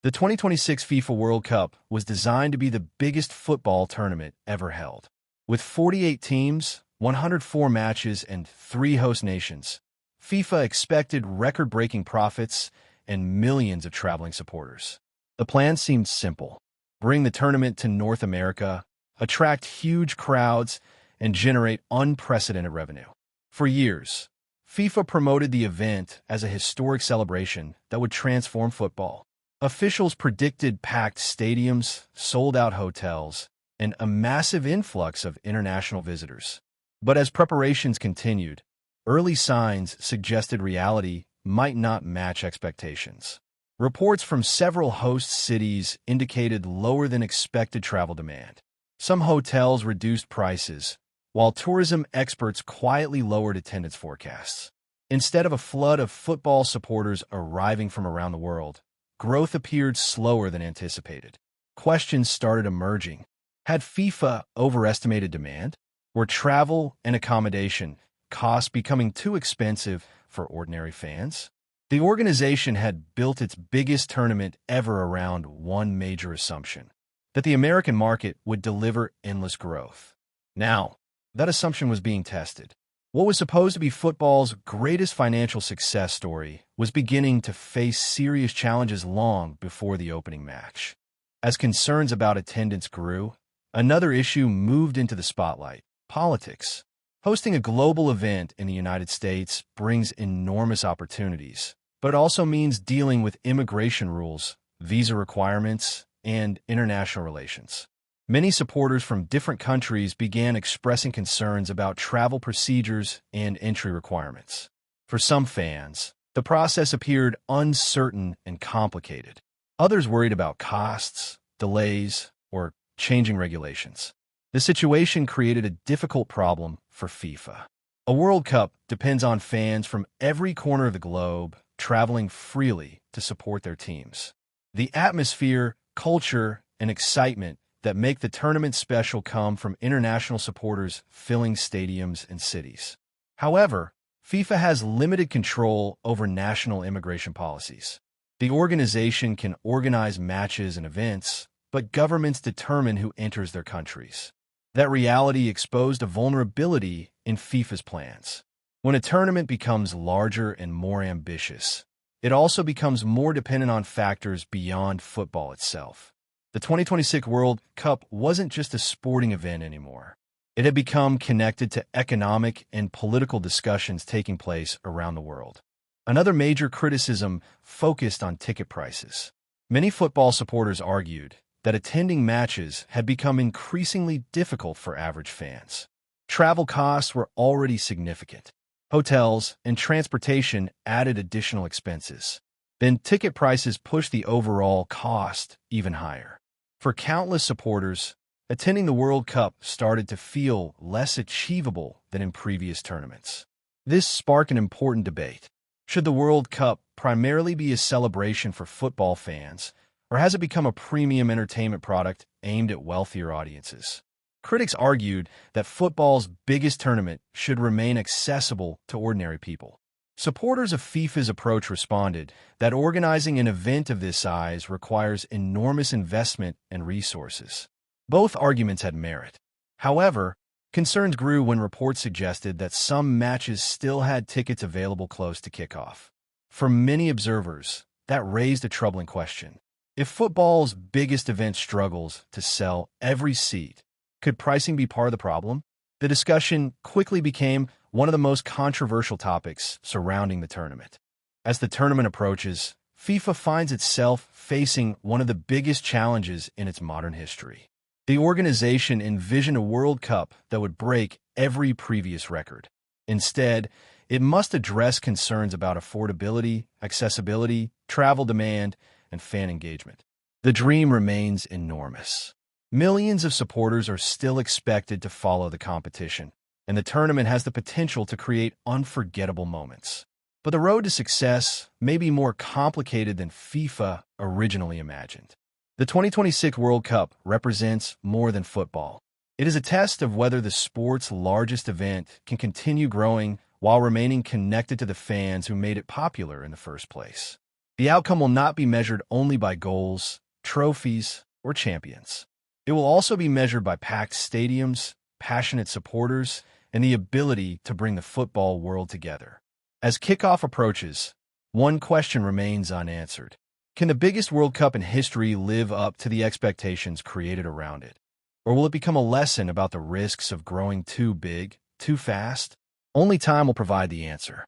The 2026 FIFA World Cup was designed to be the biggest football tournament ever held. With 48 teams, 104 matches, and 3 host nations, FIFA expected record-breaking profits and millions of traveling supporters. The plan seemed simple: bring the tournament to North America, attract huge crowds, and generate unprecedented revenue. For years, FIFA promoted the event as a historic celebration that would transform football. Officials predicted packed stadiums, sold-out hotels, and a massive influx of international visitors. But as preparations continued, early signs suggested reality might not match expectations. Reports from several host cities indicated lower-than-expected travel demand. Some hotels reduced prices, while tourism experts quietly lowered attendance forecasts. Instead of a flood of football supporters arriving from around the world, growth appeared slower than anticipated. Questions started emerging. Had FIFA overestimated demand? Were travel and accommodation costs becoming too expensive for ordinary fans? The organization had built its biggest tournament ever around one major assumption: that the American market would deliver endless growth. Now, that assumption was being tested. What was supposed to be football's greatest financial success story was beginning to face serious challenges long before the opening match. As concerns about attendance grew, another issue moved into the spotlight: politics. Hosting a global event in the United States brings enormous opportunities, but it also means dealing with immigration rules, visa requirements, and international relations. Many supporters from different countries began expressing concerns about travel procedures and entry requirements. For some fans, the process appeared uncertain and complicated. Others worried about costs, delays, or changing regulations. The situation created a difficult problem for FIFA. A World Cup depends on fans from every corner of the globe traveling freely to support their teams. The atmosphere, culture, and excitement that make the tournament special come from international supporters filling stadiums and cities. However, FIFA has limited control over national immigration policies. The organization can organize matches and events, but governments determine who enters their countries. That reality exposed a vulnerability in FIFA's plans. When a tournament becomes larger and more ambitious, it also becomes more dependent on factors beyond football itself. The 2026 World Cup wasn't just a sporting event anymore. It had become connected to economic and political discussions taking place around the world. Another major criticism focused on ticket prices. Many football supporters argued that attending matches had become increasingly difficult for average fans. Travel costs were already significant. Hotels and transportation added additional expenses. Then ticket prices pushed the overall cost even higher. For countless supporters, attending the World Cup started to feel less achievable than in previous tournaments. This sparked an important debate. Should the World Cup primarily be a celebration for football fans, or has it become a premium entertainment product aimed at wealthier audiences? Critics argued that football's biggest tournament should remain accessible to ordinary people. Supporters of FIFA's approach responded that organizing an event of this size requires enormous investment and resources. Both arguments had merit. However, concerns grew when reports suggested that some matches still had tickets available close to kickoff. For many observers, that raised a troubling question. If football's biggest event struggles to sell every seat, could pricing be part of the problem? The discussion quickly became one of the most controversial topics surrounding the tournament. As the tournament approaches, FIFA finds itself facing one of the biggest challenges in its modern history. The organization envisioned a World Cup that would break every previous record. Instead, it must address concerns about affordability, accessibility, travel demand, and fan engagement. The dream remains enormous. Millions of supporters are still expected to follow the competition, and the tournament has the potential to create unforgettable moments. But the road to success may be more complicated than FIFA originally imagined. The 2026 World Cup represents more than football. It is a test of whether the sport's largest event can continue growing while remaining connected to the fans who made it popular in the first place. The outcome will not be measured only by goals, trophies, or champions. It will also be measured by packed stadiums, passionate supporters, and the ability to bring the football world together. As kickoff approaches, one question remains unanswered. Can the biggest World Cup in history live up to the expectations created around it? Or will it become a lesson about the risks of growing too big, too fast? Only time will provide the answer.